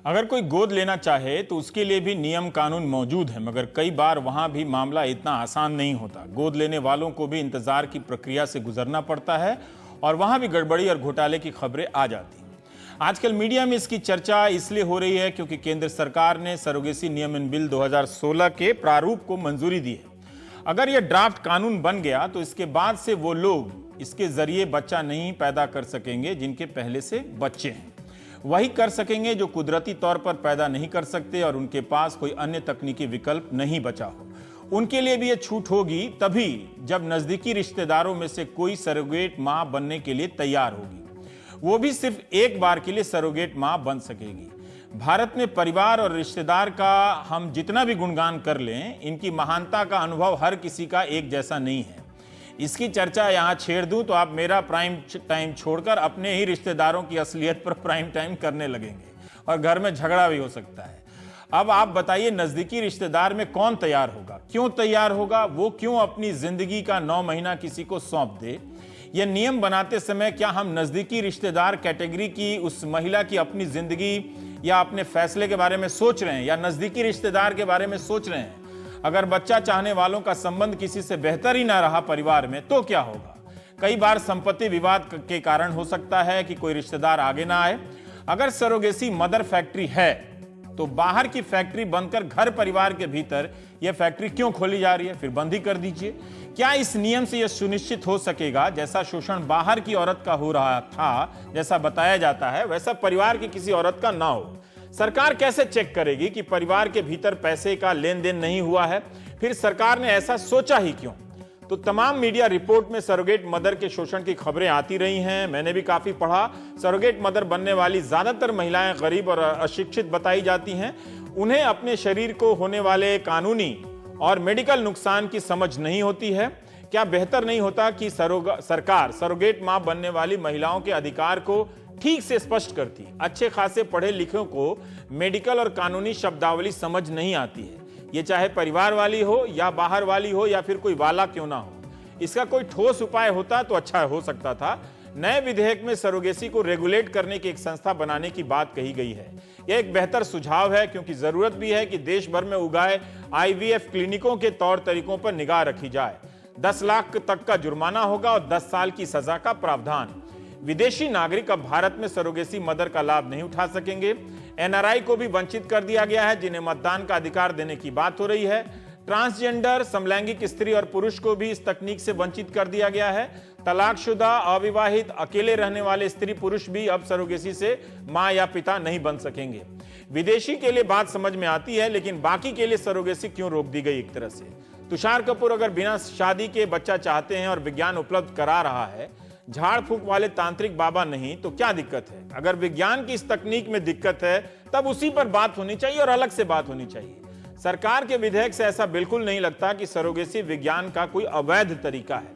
अगर कोई गोद लेना चाहे तो उसके लिए भी नियम कानून मौजूद है, मगर कई बार वहां भी मामला इतना आसान नहीं होता। गोद लेने वालों को भी इंतजार की प्रक्रिया से गुजरना पड़ता है और वहां भी गड़बड़ी और घोटाले की खबरें आ जाती हैं। आजकल मीडिया में इसकी चर्चा इसलिए हो रही है क्योंकि केंद्र सरकार ने सरोगेसी नियमन बिल 2016 के प्रारूप को मंजूरी दी है। अगर यह ड्राफ्ट कानून बन गया तो इसके बाद से वो लोग इसके जरिए बच्चा नहीं पैदा कर सकेंगे जिनके पहले से बच्चे हैं। वही कर सकेंगे जो कुदरती तौर पर पैदा नहीं कर सकते और उनके पास कोई अन्य तकनीकी विकल्प नहीं बचा हो। उनके लिए भी यह छूट होगी तभी जब नजदीकी रिश्तेदारों में से कोई सरोगेट मां बनने के लिए तैयार होगी। वो भी सिर्फ एक बार के लिए सरोगेट मां बन सकेगी। भारत में परिवार और रिश्तेदार का हम जितना भी गुणगान कर लें, इनकी महानता का अनुभव हर किसी का एक जैसा नहीं है। इसकी चर्चा यहां छेड़ दूं तो आप मेरा प्राइम टाइम छोड़कर अपने ही रिश्तेदारों की असलियत पर प्राइम टाइम करने लगेंगे और घर में झगड़ा भी हो सकता है। अब आप बताइए, नजदीकी रिश्तेदार में कौन तैयार होगा, क्यों तैयार होगा, वो क्यों अपनी जिंदगी का 9 महीना किसी को सौंप दे? यह नियम बनाते समय क्या हम नजदीकी रिश्तेदार कैटेगरी की उस महिला की अपनी जिंदगी या अपने फैसले के बारे में सोच रहे हैं या नजदीकी रिश्तेदार के बारे में सोच रहे हैं? अगर बच्चा चाहने वालों का संबंध किसी से बेहतर ही ना रहा परिवार में तो क्या होगा? कई बार संपत्ति विवाद के कारण हो सकता है कि कोई रिश्तेदार आगे ना आए। अगर सरोगेसी मदर फैक्ट्री है तो बाहर की फैक्ट्री बनकर घर परिवार के भीतर यह फैक्ट्री क्यों खोली जा रही है? फिर बंद ही कर दीजिए। क्या इस नियम से यह सुनिश्चित हो सकेगा जैसा शोषण बाहर की औरत का हो रहा था, जैसा बताया जाता है, वैसा परिवार की किसी औरत का ना हो? सरकार कैसे चेक करेगी कि परिवार के भीतर पैसे का लेन देन नहीं हुआ है? फिर सरकार ने ऐसा सोचा ही क्यों? तो तमाम मीडिया रिपोर्ट में सरोगेट मदर के शोषण की खबरें आती रही हैं। मैंने भी काफी पढ़ा। सरोगेट मदर बनने वाली ज्यादातर महिलाएं गरीब और अशिक्षित बताई जाती हैं। उन्हें अपने शरीर को होने वाले कानूनी और मेडिकल नुकसान की समझ नहीं होती है। क्या बेहतर नहीं होता कि सरकार सरोगेट मां बनने वाली महिलाओं के अधिकार को ठीक से स्पष्ट करती? अच्छे खासे पढ़े लिखे को मेडिकल और कानूनी शब्दावली समझ नहीं आती है, ये चाहे परिवार वाली हो या बाहर वाली हो या फिर कोई वाला क्यों ना हो। इसका कोई ठोस उपाय होता तो अच्छा हो सकता था। नए विधेयक में सरोगेसी को रेगुलेट करने की एक संस्था बनाने की बात कही गई है। यह एक बेहतर सुझाव है क्योंकि जरूरत भी है कि देश भर में उगाए आईवीएफ क्लिनिकों के तौर तरीकों पर निगाह रखी जाए। 10 लाख तक का जुर्माना होगा और 10 साल की सजा का प्रावधान। विदेशी नागरिक अब भारत में सरोगेसी मदर का लाभ नहीं उठा सकेंगे। एनआरआई को भी वंचित कर दिया गया है, जिन्हें मतदान का अधिकार देने की बात हो रही है। ट्रांसजेंडर, समलैंगिक स्त्री और पुरुष को भी इस तकनीक से वंचित कर दिया गया है। तलाकशुदा, अविवाहित, अकेले रहने वाले स्त्री पुरुष भी अब सरोगेसी से मां या पिता नहीं बन सकेंगे। विदेशी के लिए बात समझ में आती है, लेकिन बाकी के लिए सरोगेसी क्यों रोक दी गई एक तरह से? तुषार कपूर अगर बिना शादी के बच्चा चाहते हैं और विज्ञान उपलब्ध करा रहा है, झाड़ फूक वाले तांत्रिक बाबा नहीं, तो क्या दिक्कत है? अगर विज्ञान की इस तकनीक में दिक्कत है तब उसी पर बात होनी चाहिए और अलग से बात होनी चाहिए। सरकार के विधेयक से ऐसा बिल्कुल नहीं लगता कि सरोगेसी विज्ञान का कोई अवैध तरीका है।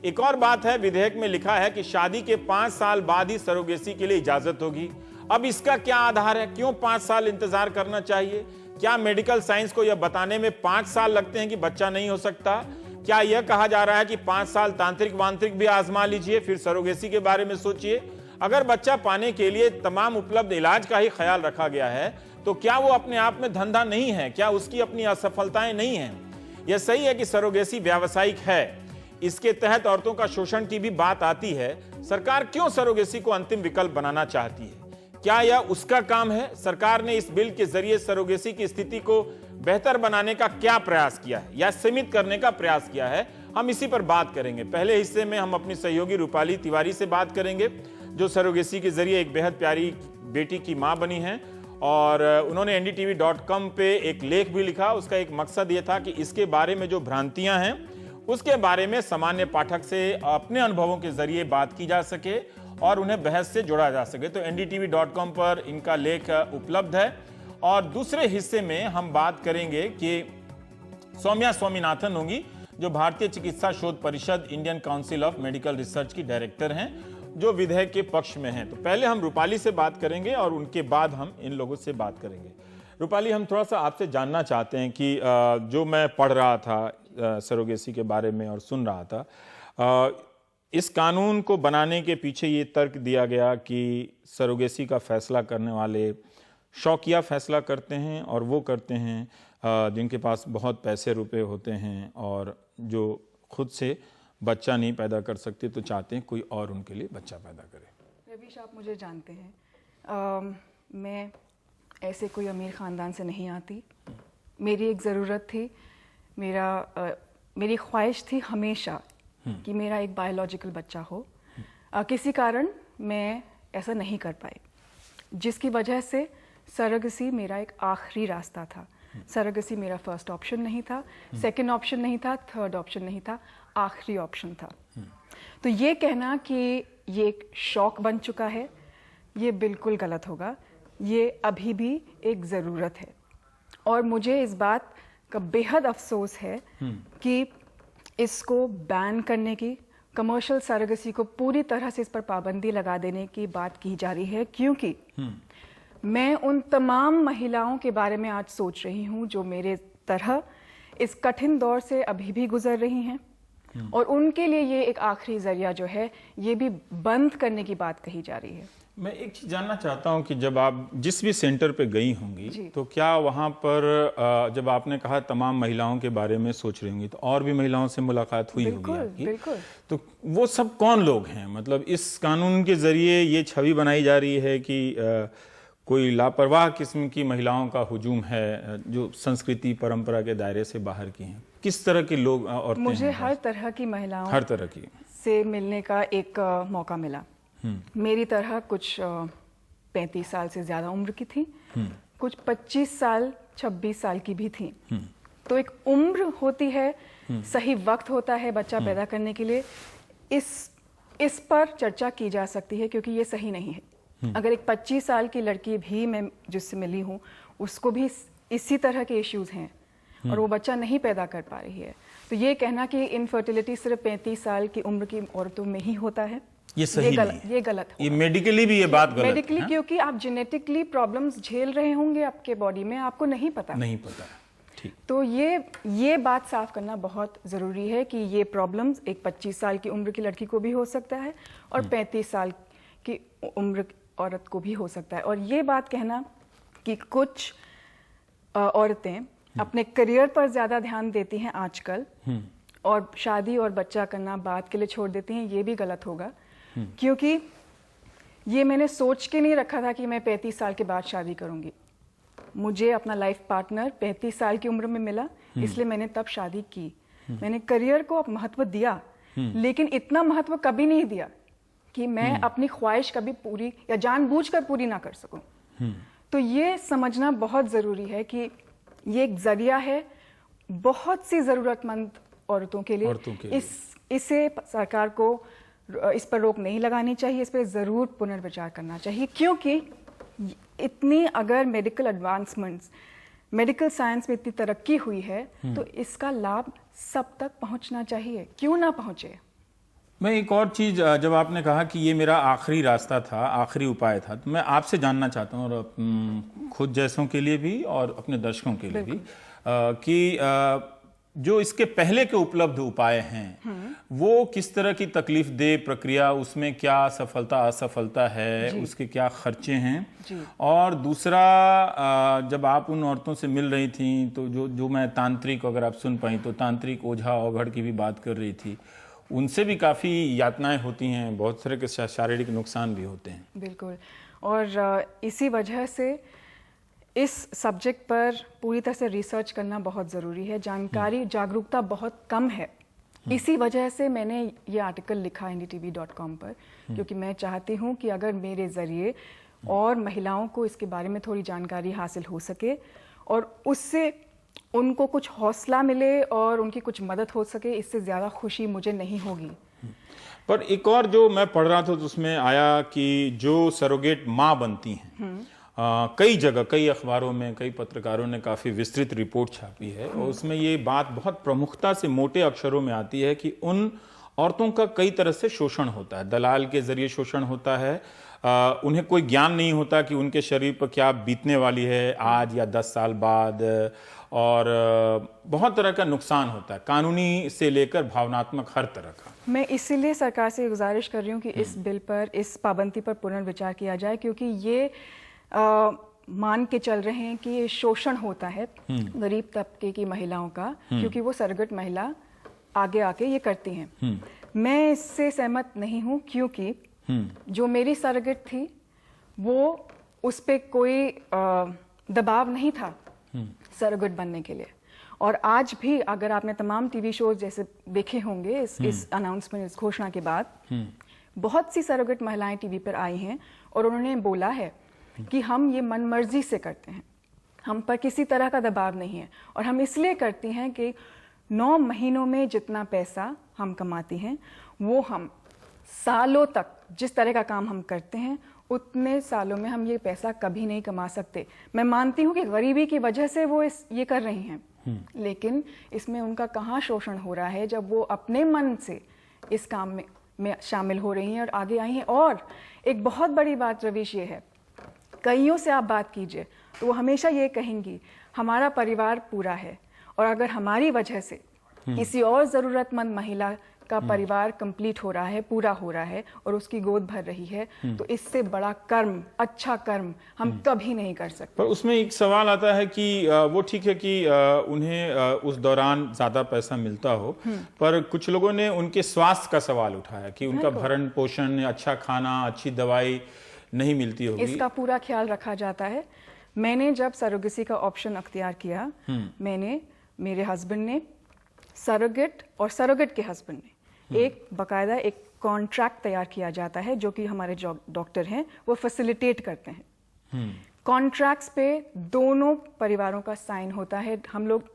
एक और बात है, विधेयक में लिखा है कि शादी के 5 साल बाद ही सरोगेसी के लिए इजाजत होगी। अब इसका क्या आधार है? क्यों 5 साल इंतजार करना चाहिए? क्या मेडिकल साइंस को यह बताने में 5 साल लगते हैं कि बच्चा नहीं हो सकता? क्या यह कहा जा रहा है कि 5 साल तांत्रिक वांत्रिक भी आजमा लीजिए, फिर सरोगेसी के बारे में सोचिए? अगर बच्चा पाने के लिए तमाम उपलब्ध इलाज का ही ख्याल रखा गया है तो क्या वो अपने आप में धंधा नहीं है? क्या उसकी अपनी असफलताएं नहीं हैं? यह सही है कि सरोगेसी व्यावसायिक है, इसके तहत औरतों का शोषण की भी बात आती है। सरकार क्यों सरोगेसी को अंतिम विकल्प बनाना चाहती है? क्या यह उसका काम है? सरकार ने इस बिल के जरिए सरोगेसी की स्थिति को बेहतर बनाने का क्या प्रयास किया है या सीमित करने का प्रयास किया है? हम इसी पर बात करेंगे। पहले हिस्से में हम अपनी सहयोगी रूपाली तिवारी से बात करेंगे, जो सरोगेसी के जरिए एक बेहद प्यारी बेटी की मां बनी हैं और उन्होंने ndtv.com पे एक लेख भी लिखा। उसका एक मकसद ये था कि इसके बारे में जो भ्रांतियां हैं उसके बारे में सामान्य पाठक से अपने अनुभवों के जरिए बात की जा सके और उन्हें बहस से जोड़ा जा सके। तो ndtv.com पर इनका लेख उपलब्ध है। और दूसरे हिस्से में हम बात करेंगे कि सौम्या स्वामीनाथन होंगी, जो भारतीय चिकित्सा शोध परिषद Indian council of medical research की डायरेक्टर हैं, जो विधेयक के पक्ष में हैं। तो पहले हम रूपाली से बात करेंगे और उनके बाद हम इन लोगों से बात करेंगे। रूपाली, हम थोड़ा सा आपसे जानना चाहते हैं कि जो मैं पढ़ रहा था सरोगेसी के बारे में और सुन रहा था, इस कानून को बनाने के पीछे ये तर्क दिया गया कि सरोगेसी का फैसला करने वाले शौकिया फैसला करते हैं और वो करते हैं जिनके पास बहुत पैसे रुपए होते हैं और जो खुद से बच्चा नहीं पैदा कर सकते तो चाहते हैं कोई और उनके लिए बच्चा पैदा करे। रवीश, आप मुझे जानते हैं, मैं ऐसे कोई अमीर ख़ानदान से नहीं आती। मेरी एक ज़रूरत थी, मेरी ख्वाहिश थी हमेशा कि मेरा एक बायोलॉजिकल बच्चा हो। किसी कारण मैं ऐसा नहीं कर पाई, जिसकी वजह से सरोगेसी मेरा एक आखिरी रास्ता था। सरोगेसी मेरा फर्स्ट ऑप्शन नहीं था, सेकंड ऑप्शन नहीं था, थर्ड ऑप्शन नहीं था, आखिरी ऑप्शन था। तो ये कहना कि ये एक शौक बन चुका है, ये बिल्कुल गलत होगा। ये अभी भी एक ज़रूरत है और मुझे इस बात का बेहद अफसोस है कि इसको बैन करने की, कमर्शियल सरोगेसी को पूरी तरह से इस पर पाबंदी लगा देने की बात की जा रही है, क्योंकि मैं उन तमाम महिलाओं के बारे में आज सोच रही हूँ जो मेरे तरह इस कठिन दौर से अभी भी गुजर रही हैं और उनके लिए ये एक आखिरी जरिया जो है ये भी बंद करने की बात कही जा रही है। मैं एक चीज़ जानना चाहता हूं कि जब आप जिस भी सेंटर पे गई होंगी तो क्या वहां पर जब आपने कहा तमाम महिलाओं के बारे में सोच रही होंगी तो और भी महिलाओं से मुलाकात हुई होगी आपकी? बिल्कुल। तो वो सब कौन लोग हैं? मतलब इस कानून के जरिए ये छवि बनाई जा रही है कि कोई लापरवाह किस्म की महिलाओं का हुजूम है जो संस्कृति परंपरा के दायरे से बाहर की हैं। किस तरह के लोग औरतें हैं? मुझे हर तरह की महिलाओं हर तरह की से मिलने का एक मौका मिला। मेरी तरह कुछ 35 साल से ज़्यादा उम्र की थी, कुछ 25 साल 26 साल की भी थी। तो एक उम्र होती है, सही वक्त होता है बच्चा पैदा करने के लिए, इस पर चर्चा की जा सकती है क्योंकि ये सही नहीं है। अगर एक 25 साल की लड़की भी मैं जिससे मिली हूँ उसको भी इसी तरह के इश्यूज हैं और वो बच्चा नहीं पैदा कर पा रही है, तो ये कहना कि इनफर्टिलिटी सिर्फ 35 साल की उम्र की औरतों में ही होता है, ये सही नहीं है। ये गलत ये मेडिकली भी ये बात गलत है। मेडिकली क्योंकि आप जेनेटिकली प्रॉब्लम्स झेल रहे होंगे आपके बॉडी में, आपको नहीं पता। ठीक। तो ये बात साफ करना बहुत ज़रूरी है कि ये प्रॉब्लम्स एक 25 साल की उम्र की लड़की को भी हो सकता है और 35 साल की उम्र की औरत को भी हो सकता है। और ये बात कहना कि कुछ औरतें अपने करियर पर ज़्यादा ध्यान देती हैं आजकल और शादी और बच्चा करना बाद के लिए छोड़ देती हैं, ये भी गलत होगा। क्योंकि ये मैंने सोच के नहीं रखा था कि मैं 35 साल के बाद शादी करूंगी। मुझे अपना लाइफ पार्टनर 35 साल की उम्र में मिला, इसलिए मैंने तब शादी की। मैंने करियर को महत्व दिया, लेकिन इतना महत्व कभी नहीं दिया कि मैं अपनी ख्वाहिश कभी पूरी या जानबूझकर पूरी ना कर सकूं। तो ये समझना बहुत ज़रूरी है कि ये एक जरिया है बहुत सी ज़रूरतमंद औरतों के लिए। इसे सरकार को इस पर रोक नहीं लगानी चाहिए, इस पर ज़रूर पुनर्विचार करना चाहिए, क्योंकि इतनी अगर मेडिकल एडवांसमेंट्स, मेडिकल साइंस में इतनी तरक्की हुई है तो इसका लाभ सब तक पहुंचना चाहिए, क्यों ना पहुंचे। मैं एक और चीज़, जब आपने कहा कि ये मेरा आखिरी रास्ता था, आखिरी उपाय था, तो मैं आपसे जानना चाहता हूँ और खुद जैसों के लिए भी और अपने दर्शकों के लिए भी कि जो इसके पहले के उपलब्ध उपाय हैं वो किस तरह की तकलीफ दे प्रक्रिया, उसमें क्या सफलता असफलता है, उसके क्या खर्चे हैं। और दूसरा, जब आप उन औरतों से मिल रही थी तो जो मैं तांत्रिक, अगर आप सुन पाई तो तांत्रिक ओझा औघड़ की भी बात कर रही थी, उनसे भी काफ़ी यातनाएं होती हैं, बहुत तरह के शारीरिक नुकसान भी होते हैं। बिल्कुल, और इसी वजह से इस सब्जेक्ट पर पूरी तरह से रिसर्च करना बहुत ज़रूरी है। जानकारी, जागरूकता बहुत कम है। इसी वजह से मैंने ये आर्टिकल लिखा ndtv.com पर, क्योंकि मैं चाहती हूँ कि अगर मेरे ज़रिए और महिलाओं को इसके बारे में थोड़ी जानकारी हासिल हो सके और उससे उनको कुछ हौसला मिले और उनकी कुछ मदद हो सके, इससे ज़्यादा खुशी मुझे नहीं होगी। पर एक और जो मैं पढ़ रहा था तो उसमें आया कि जो सरोगेट माँ बनती हैं, कई जगह, कई अखबारों में, कई पत्रकारों ने काफ़ी विस्तृत रिपोर्ट छापी है और उसमें ये बात बहुत प्रमुखता से मोटे अक्षरों में आती है कि उन औरतों का कई तरह से शोषण होता है, दलाल के जरिए शोषण होता है। उन्हें कोई ज्ञान नहीं होता कि उनके शरीर पर क्या बीतने वाली है आज या 10 साल बाद, और बहुत तरह का नुकसान होता है, कानूनी से लेकर भावनात्मक, हर तरह का। मैं इसीलिए सरकार से गुजारिश कर रही हूँ कि इस बिल पर, इस पाबंदी पर पुनर्विचार किया जाए, क्योंकि ये मान के चल रहे हैं कि ये शोषण होता है गरीब तबके की महिलाओं का, क्योंकि वो सरगट महिला आगे आके ये करती हैं। मैं इससे सहमत नहीं हूँ, क्योंकि जो मेरी सरगट थी वो उस पे कोई दबाव नहीं था सरगट बनने के लिए। और आज भी अगर आपने तमाम टीवी शोज जैसे देखे होंगे इस अनाउंसमेंट, इस घोषणा के बाद, बहुत सी सरगट महिलाएं टीवी पर आई हैं और उन्होंने बोला है कि हम ये मनमर्जी से करते हैं, हम पर किसी तरह का दबाव नहीं है, और हम इसलिए करती हैं कि 9 महीनों में जितना पैसा हम कमाती हैं वो हम सालों तक जिस तरह का काम हम करते हैं उतने सालों में हम ये पैसा कभी नहीं कमा सकते। मैं मानती हूँ कि गरीबी की वजह से वो ये कर रही हैं, लेकिन इसमें उनका कहाँ शोषण हो रहा है जब वो अपने मन से इस काम में शामिल हो रही हैं और आगे आई हैं। और एक बहुत बड़ी बात रवीश ये है, कईयों से आप बात कीजिए तो वो हमेशा ये कहेंगी हमारा परिवार पूरा है, और अगर हमारी वजह से किसी और ज़रूरतमंद महिला का परिवार कंप्लीट हो रहा है, पूरा हो रहा है, और उसकी गोद भर रही है, तो इससे बड़ा कर्म, अच्छा कर्म हम कभी नहीं कर सकते। पर उसमें एक सवाल आता है कि वो ठीक है कि उन्हें उस दौरान ज्यादा पैसा मिलता हो, पर कुछ लोगों ने उनके स्वास्थ्य का सवाल उठाया कि उनका भरण पोषण, अच्छा खाना, अच्छी दवाई नहीं मिलती होगी। इसका पूरा ख्याल रखा जाता है। मैंने जब सरोगेसी का ऑप्शन अख्तियार किया, मैंने, मेरे हस्बैंड ने, सरोगेट और सरोगेट के हस्बैंड ने एक बाकायदा एक कॉन्ट्रैक्ट तैयार किया जाता है, जो कि हमारे डॉक्टर हैं वो फैसिलिटेट करते हैं। कॉन्ट्रैक्ट्स पे दोनों परिवारों का साइन होता है, हम लोग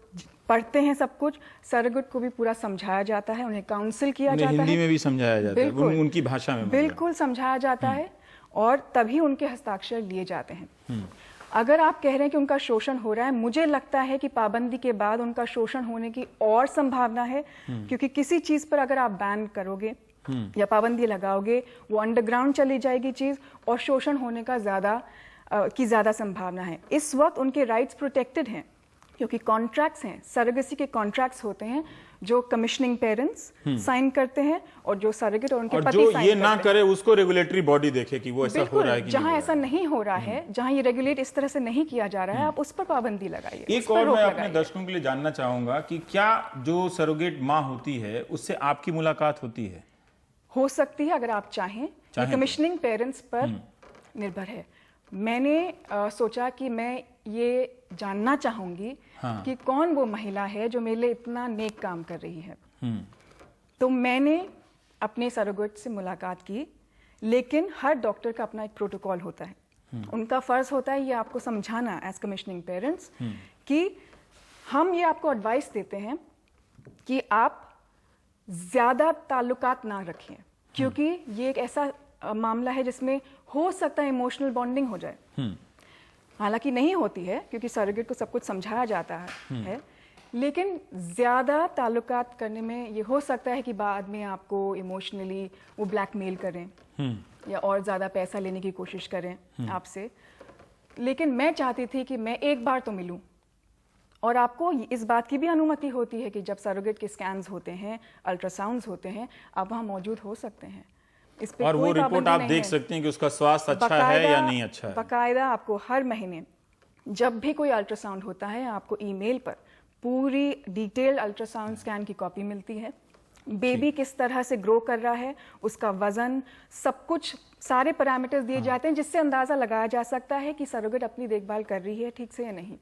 पढ़ते हैं सब कुछ, सरोगेट को भी पूरा समझाया जाता है, उन्हें काउंसिल किया जाता है, हिंदी में भी समझाया जाता है, उनकी भाषा में बिल्कुल समझाया जाता है, और तभी उनके हस्ताक्षर लिए जाते हैं। अगर आप कह रहे हैं कि उनका शोषण हो रहा है, मुझे लगता है कि पाबंदी के बाद उनका शोषण होने की और संभावना है, क्योंकि किसी चीज पर अगर आप बैन करोगे या पाबंदी लगाओगे, वो अंडरग्राउंड चली जाएगी चीज, और शोषण होने का ज्यादा संभावना है। इस वक्त उनके राइट्स प्रोटेक्टेड हैं, क्योंकि कॉन्ट्रैक्ट्स हैं, सरोगेसी के कॉन्ट्रैक्ट्स होते हैं जो कमिश्निंग पेरेंट्स साइन करते हैं, और जो सरोगेट और उनके पति जो साइन ये ना करे उसको रेगुलेटरी बॉडी देखे कि वो ऐसा हो रहा है कि जहां ऐसा नहीं हो रहा है, जहां ये रेगुलेट इस तरह से नहीं किया जा रहा है, आप उस पर पाबंदी लगाइए। एक और मैं अपने दर्शकों के लिए जानना चाहूंगा कि क्या जो सरोगेट माँ होती है उससे आपकी मुलाकात होती है? हो सकती है अगर आप चाहें। कमिश्निंग पेरेंट्स पर निर्भर है। मैंने सोचा कि मैं ये जानना चाहूंगी कि कौन वो महिला है जो मेरे लिए इतना नेक काम कर रही है। तो मैंने अपने सरोगेट से मुलाकात की, लेकिन हर डॉक्टर का अपना एक प्रोटोकॉल होता है। उनका फर्ज होता है ये आपको समझाना एज कमिश्निंग पेरेंट्स कि हम ये आपको एडवाइस देते हैं कि आप ज्यादा ताल्लुकात ना रखें, क्योंकि ये एक ऐसा मामला है जिसमें हो सकता है इमोशनल बॉन्डिंग हो जाए। हालांकि नहीं होती है, क्योंकि सरोगेट को सब कुछ समझाया जाता है, लेकिन ज्यादा ताल्लुकात करने में ये हो सकता है कि बाद में आपको इमोशनली वो ब्लैकमेल करें या और ज्यादा पैसा लेने की कोशिश करें आपसे। लेकिन मैं चाहती थी कि मैं एक बार तो मिलूं, और आपको इस बात की भी अनुमति होती है कि जब सरोगेट के स्कैन्स होते हैं, अल्ट्रासाउंड्स होते हैं, आप वहां मौजूद हो सकते हैं। इस पे और वो रिपोर्ट आप देख सकते हैं कि उसका स्वास्थ्य अच्छा है या नहीं अच्छा है। बाकायदा आपको हर महीने जब भी कोई अल्ट्रासाउंड होता है, आपको ईमेल पर पूरी डिटेल्ड अल्ट्रासाउंड स्कैन की कॉपी मिलती है। बेबी किस तरह से ग्रो कर रहा है, उसका वजन, सब कुछ, सारे पैरामीटर्स दिए जाते हैं, जिससे अंदाजा लगाया जा सकता है कि सरोगेट अपनी देखभाल कर रही है ठीक से या नहीं।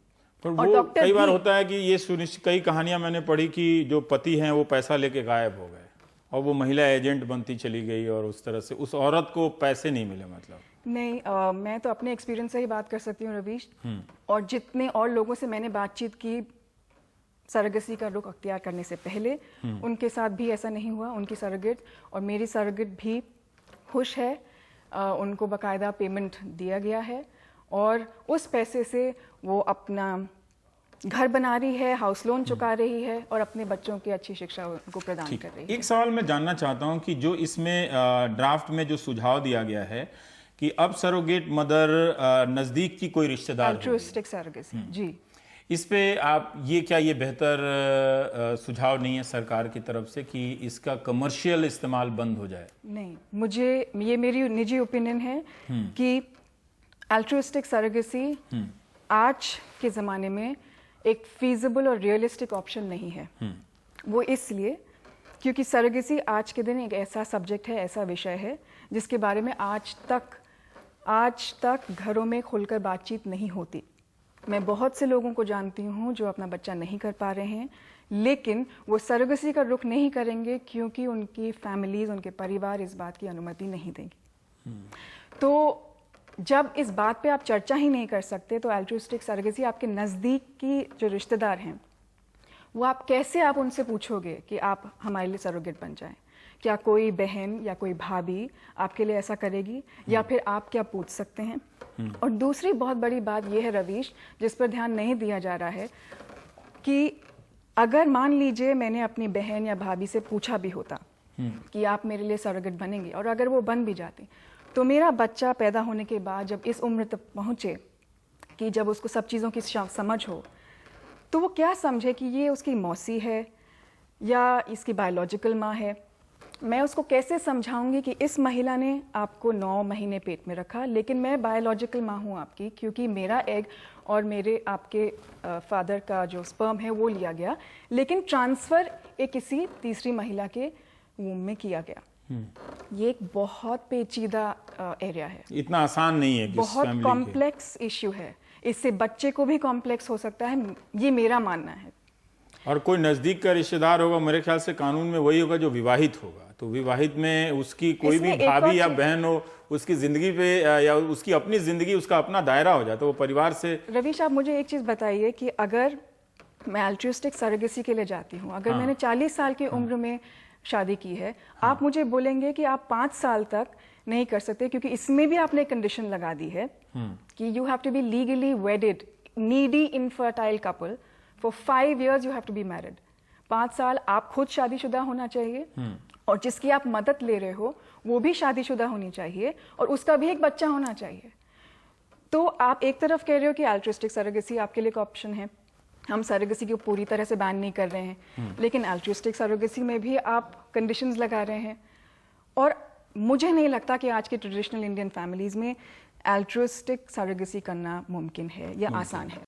पर वो कई बार होता है कि ये सुनिश्चित, कई कहानियां मैंने पढ़ी कि जो पति हैं वो पैसा लेके गायब हो गए और वो महिला एजेंट बनती चली गई, और उस तरह से उस औरत को पैसे नहीं मिले। मतलब नहीं, मैं तो अपने एक्सपीरियंस से ही बात कर सकती हूँ रवीश, और जितने और लोगों से मैंने बातचीत की सरोगेसी का रुख अख्तियार करने से पहले, उनके साथ भी ऐसा नहीं हुआ। उनकी सरोगेट और मेरी सरोगेट भी खुश है, उनको बाकायदा पेमेंट दिया गया है, और उस पैसे से वो अपना घर बना रही है, हाउस लोन चुका रही है, और अपने बच्चों की अच्छी शिक्षा को प्रदान कर रही है। एक सवाल मैं जानना चाहता हूं कि जो इसमें ड्राफ्ट में जो सुझाव दिया गया है कि अब सरोगेट मदर नजदीक की कोई रिश्तेदार, अल्ट्रुइस्टिक सरोगेसी, जी, इस पे आप ये बेहतर सुझाव नहीं है सरकार की तरफ से कि इसका कमर्शियल इस्तेमाल बंद हो जाए? नहीं, मुझे ये मेरी निजी ओपिनियन है कि अल्ट्रुइस्टिक सरोगेसी आज के ज़माने में एक फीजिबल और रियलिस्टिक ऑप्शन नहीं है। वो इसलिए क्योंकि सरोगेसी आज के दिन एक ऐसा सब्जेक्ट है, ऐसा विषय है जिसके बारे में आज तक घरों में खुलकर बातचीत नहीं होती। मैं बहुत से लोगों को जानती हूँ जो अपना बच्चा नहीं कर पा रहे हैं, लेकिन वो सरोगेसी का रुख नहीं करेंगे क्योंकि उनकी फैमिलीज, उनके परिवार इस बात की अनुमति नहीं देंगे। तो जब इस बात पे आप चर्चा ही नहीं कर सकते तो अल्ट्रुइस्टिक सरोगेसी आपके नज़दीकी जो रिश्तेदार हैं वो आप उनसे पूछोगे कि आप हमारे लिए सरोगेट बन जाएं? क्या कोई बहन या कोई भाभी आपके लिए ऐसा करेगी, या फिर आप क्या पूछ सकते हैं? और दूसरी बहुत बड़ी बात यह है रवीश, जिस पर ध्यान नहीं दिया जा रहा है, कि अगर मान लीजिए मैंने अपनी बहन या भाभी से पूछा भी होता कि आप मेरे लिए सरोगेट बनेंगे, और अगर वो बन भी जाती, तो मेरा बच्चा पैदा होने के बाद जब इस उम्र तक पहुँचे कि जब उसको सब चीज़ों की समझ हो, तो वो क्या समझे कि ये उसकी मौसी है या इसकी बायोलॉजिकल माँ है। मैं उसको कैसे समझाऊंगी कि इस महिला ने आपको 9 महीने पेट में रखा, लेकिन मैं बायोलॉजिकल माँ हूँ आपकी, क्योंकि मेरा एग और मेरे आपके फादर का जो स्पर्म है वो लिया गया, लेकिन ट्रांसफ़र एक किसी तीसरी महिला के वूम में किया गया। ये एक बहुत पेचीदा एरिया है, इतना आसान नहीं है, बहुत कॉम्प्लेक्स इश्यू है। इससे बच्चे को भी कॉम्प्लेक्स हो सकता है, ये मेरा मानना है। और कोई नजदीक का रिश्तेदार होगा, मेरे ख्याल से कानून में वही होगा जो विवाहित होगा, तो विवाहित में उसकी कोई भी भाभी या बहन हो, उसकी जिंदगी पे या उसकी अपनी जिंदगी, उसका अपना दायरा हो जाता है, वो परिवार से। रवीश, आप मुझे एक चीज बताइए कि अगर मैं अल्ट्रुइस्टिक सरोगेसी के लिए जाती हूँ, अगर मैंने 40 साल की उम्र में शादी की है, आप मुझे बोलेंगे कि आप 5 साल तक नहीं कर सकते, क्योंकि इसमें भी आपने कंडीशन लगा दी है कि you have to be legally wedded, needy infertile couple for 5 years you have to be married. 5 साल आप खुद शादीशुदा होना चाहिए, और जिसकी आप मदद ले रहे हो वो भी शादीशुदा होनी चाहिए, और उसका भी एक बच्चा होना चाहिए। तो आप एक तरफ कह रहे हो कि अल्ट्रुइस्टिक सरोगेसी आपके लिए एक ऑप्शन है, हम सरोगेसी को पूरी तरह से बैन नहीं कर रहे हैं, लेकिन अल्ट्रुइस्टिक सरोगेसी में भी आप कंडीशंस लगा रहे हैं। और मुझे नहीं लगता कि आज की ट्रेडिशनल इंडियन फैमिलीज में अल्ट्रुइस्टिक सरोगेसी करना मुमकिन है या आसान है।